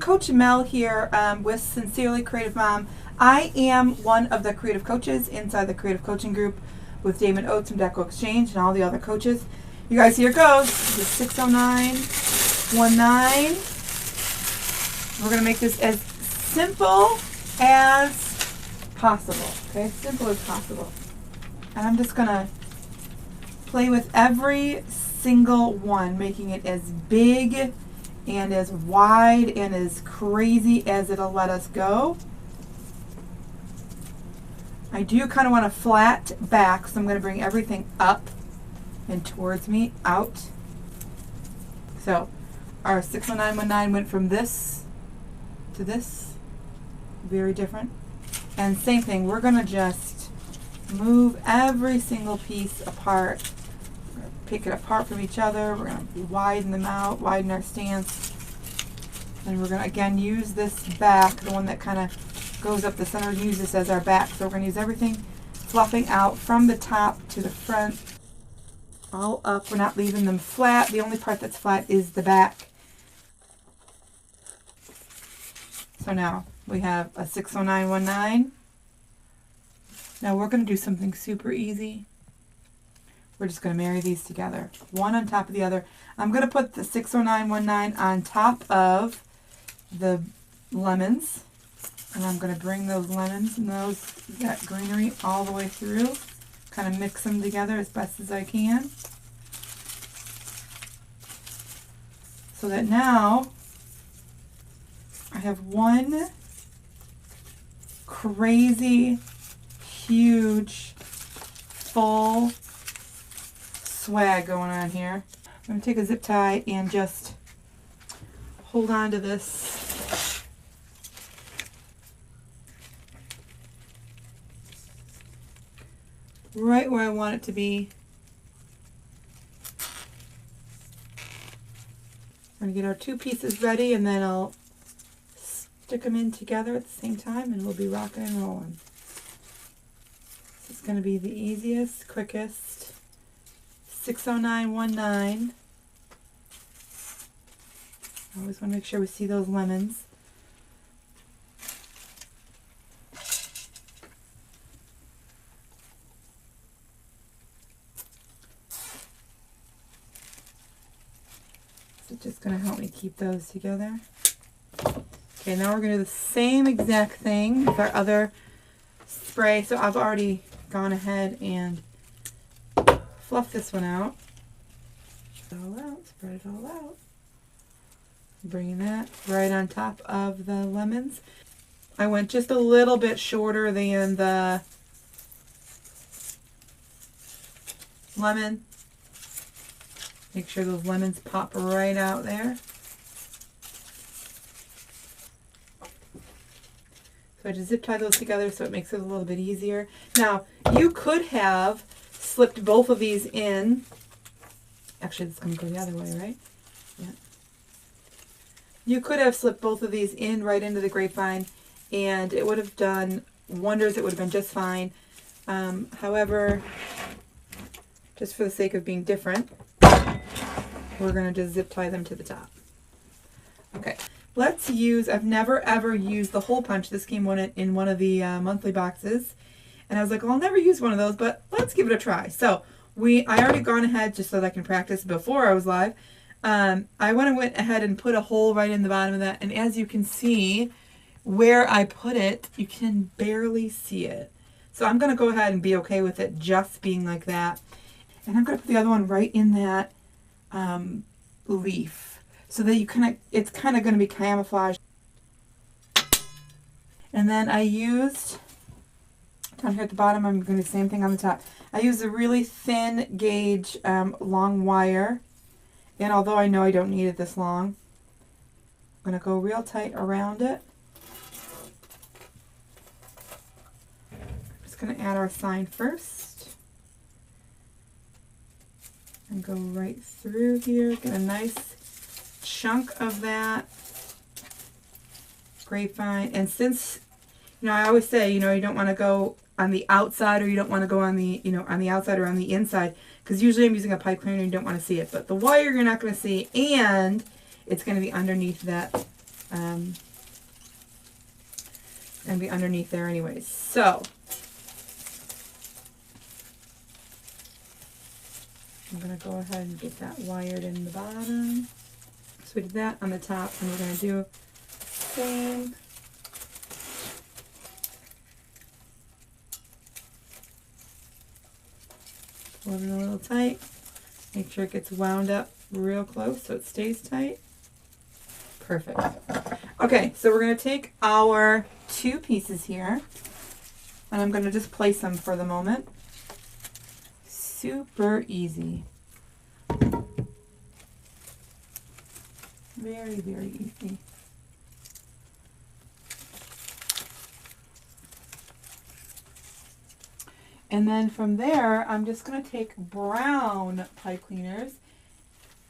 Coach Mel here with Sincerely Creative Mom. I am one of the creative coaches inside the creative coaching group with Damon Oates from Deco Exchange and all the other coaches. You guys, here it goes. This is 60919. We're going to make this as simple as possible. Okay, simple as possible. And I'm just going to play with every single one, making it as big and as wide and as crazy as it'll let us go. I do kind of want a flat back, so I'm going to bring everything up and towards me, out. So our 60919 went from this to this, very different. And same thing, we're going to just move every single piece apart. Pick it apart from each other. We're going to widen them out, widen our stance. And we're going to, again, use this back, the one that kind of goes up the center, use this as our back. So we're going to use everything fluffing out from the top to the front, all up. We're not leaving them flat. The only part that's flat is the back. So now we have a 60919. Now we're going to do something super easy. We're just going to marry these together, one on top of the other. I'm going to put the 60919 on top of the lemons, and I'm going to bring those lemons and that greenery all the way through, kind of mix them together as best as I can, so that now I have one crazy, huge, full swag going on here. I'm going to take a zip tie and just hold on to this. Right where I want it to be. We're going to get our two pieces ready, and then I'll stick them in together at the same time, and we'll be rocking and rolling. This is going to be the easiest, quickest. 60919. I always want to make sure we see those lemons. So it's just going to help me keep those together. Okay, now we're going to do the same exact thing with our other spray. So I've already gone ahead and fluff this one out. Spread it all out. Bringing that right on top of the lemons. I went just a little bit shorter than the lemon. Make sure those lemons pop right out there. So I just zip tie those together so it makes it a little bit easier. Now, you could have slipped both of these in. Actually, it's going to go the other way, right? Yeah. You could have slipped both of these in right into the grapevine, and it would have done wonders. It would have been just fine. However, just for the sake of being different, we're going to just zip tie them to the top. Okay. Let's use, I've never ever used the hole punch. This came in one of the monthly boxes. And I was like, well, I'll never use one of those, but let's give it a try. So I already gone ahead just so that I can practice before I was live. I went ahead and put a hole right in the bottom of that. And as you can see, where I put it, you can barely see it. So I'm going to go ahead and be okay with it just being like that. And I'm going to put the other one right in that leaf, so that it's kind of going to be camouflaged. And then I used, down here at the bottom, I'm going to do the same thing on the top. I used a really thin gauge long wire, and although I know I don't need it this long, I'm going to go real tight around it. I'm just going to add our sign first and go right through here, get a nice chunk of that grapevine. And since, I always say, you don't want to go on the outside, or you don't want to go on the, on the outside or on the inside, because usually I'm using a pipe cleaner and you don't want to see it. But the wire you're not going to see, and it's going to be underneath that and be underneath there anyways. So I'm going to go ahead and get that wired in the bottom. So we did that on the top, and we're going to do the same. Pull it in a little tight. Make sure it gets wound up real close so it stays tight. Perfect. Okay, so we're going to take our 2 pieces here, and I'm going to just place them for the moment. Super easy. Very, very easy. And then from there, I'm just going to take brown pipe cleaners.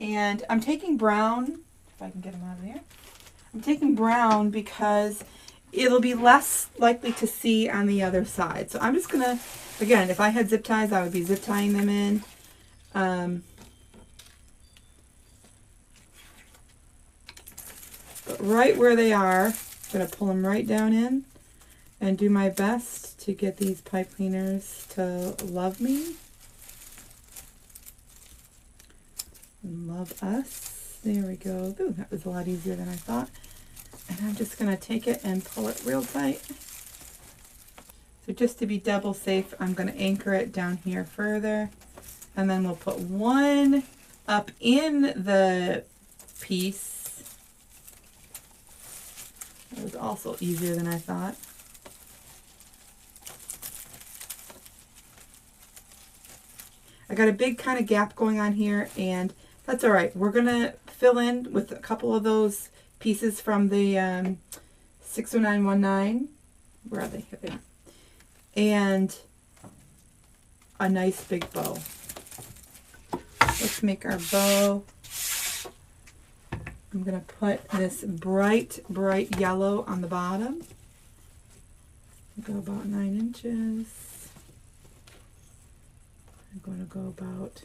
And I'm taking brown, if I can get them out of there. I'm taking brown because it'll be less likely to see on the other side. So I'm just going to, again, if I had zip ties, I would be zip tying them in. But right where they are, I'm going to pull them right down in and do my best to get these pipe cleaners to love me. And love us. There we go. Ooh, that was a lot easier than I thought. And I'm just going to take it and pull it real tight. So just to be double safe, I'm going to anchor it down here further. And then we'll put one up in the piece. It was also easier than I thought. I got a big kind of gap going on here, and that's all right. We're going to fill in with a couple of those pieces from the 60919. Where are they? Here they are. And a nice big bow. Let's make our bow. I'm going to put this bright, bright yellow on the bottom. Go about 9 inches. I'm going to go about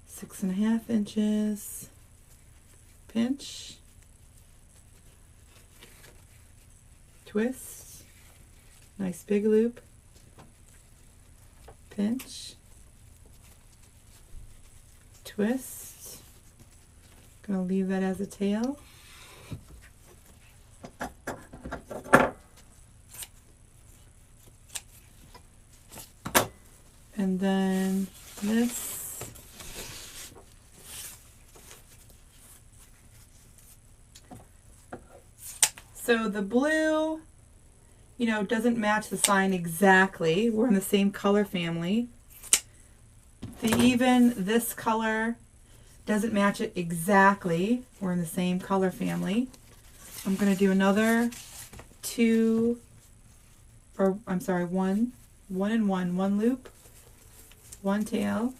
6.5 inches. Pinch. Twist. Nice big loop. Pinch. Twist. Gonna leave that as a tail. And then this. So the blue, you know, doesn't match the sign exactly. We're in the same color family. This color doesn't match it exactly. We're in the same color family. I'm going to do another one loop, one tail.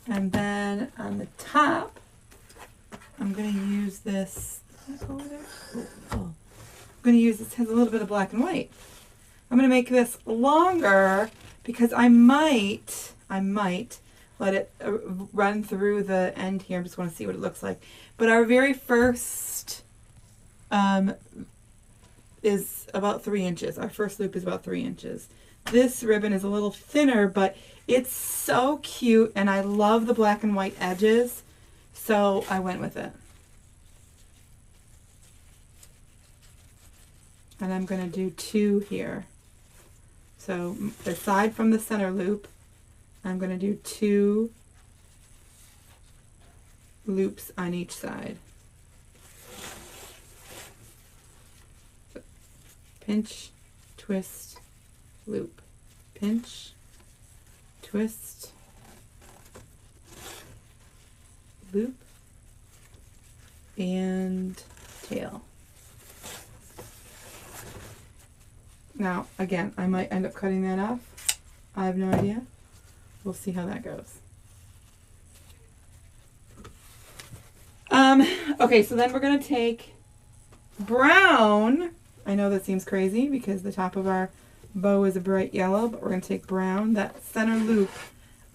And then on the top, I'm going to use this. Over there? I'm going to use this. It has a little bit of black and white. I'm going to make this longer because I might let it run through the end here. I just want to see what it looks like. But our very first is about 3 inches. Our first loop is about 3 inches. This ribbon is a little thinner, but it's so cute, and I love the black and white edges, so I went with it. And I'm going to do 2 here. So aside from the center loop, I'm going to do 2 loops on each side. So, pinch, twist, loop, pinch, twist, loop, and tail. Now, again, I might end up cutting that off. I have no idea. We'll see how that goes. Okay, so then we're going to take brown. I know that seems crazy because the top of our bow is a bright yellow, but we're going to take brown. That center loop,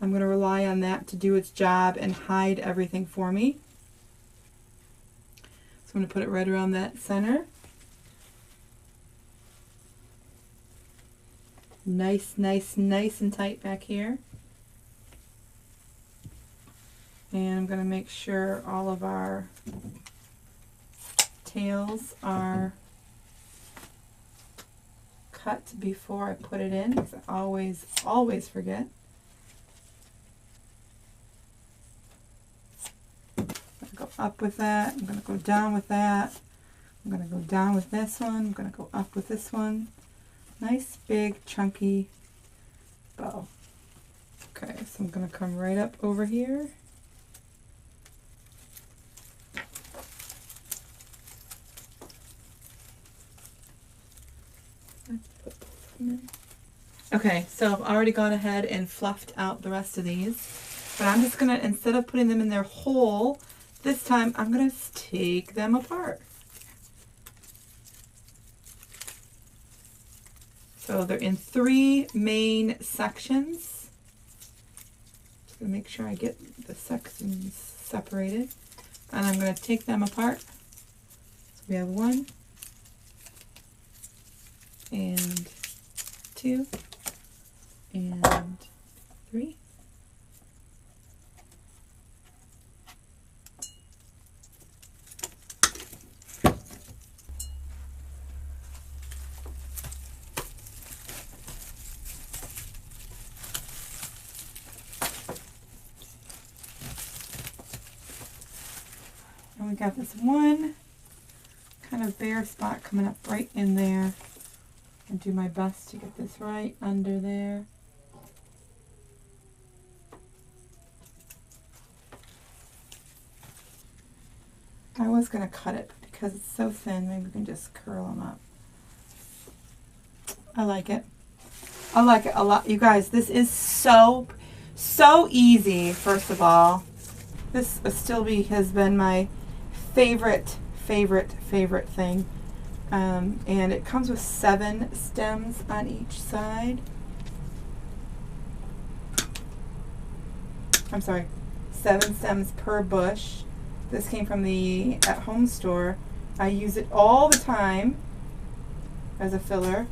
I'm going to rely on that to do its job and hide everything for me. So I'm going to put it right around that center. Nice, nice, nice and tight back here. And I'm going to make sure all of our tails are cut before I put it in, because I always forget. I'm going to go up with that. I'm going to go down with that. I'm going to go down with this one. I'm going to go up with this one. Nice, big, chunky bow. Okay, so I'm going to come right up over here. Okay, so I've already gone ahead and fluffed out the rest of these, but I'm just going to, instead of putting them in their hole, this time I'm going to take them apart. So they're in 3 main sections. Just going to make sure I get the sections separated, and I'm going to take them apart. So we have 1 and 2 and 3. And we got this one kind of bare spot coming up right in there. And do my best to get this right under there. I was going to cut it, but because it's so thin, maybe we can just curl them up. I like it. I like it a lot. You guys, this is so easy, first of all. This Astilbe has been my favorite thing. And it comes with 7 stems on each side. I'm sorry, 7 stems per bush. This came from the at-home store. I use it all the time as a filler.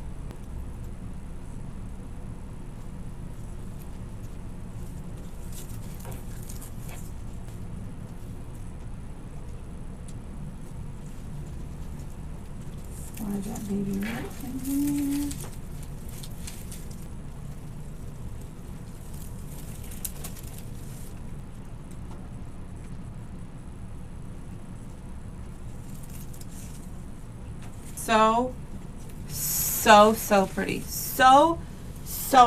Slide that baby right in here. So pretty. So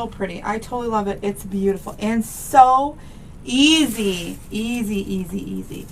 pretty. I totally love it. It's beautiful and so easy. Easy.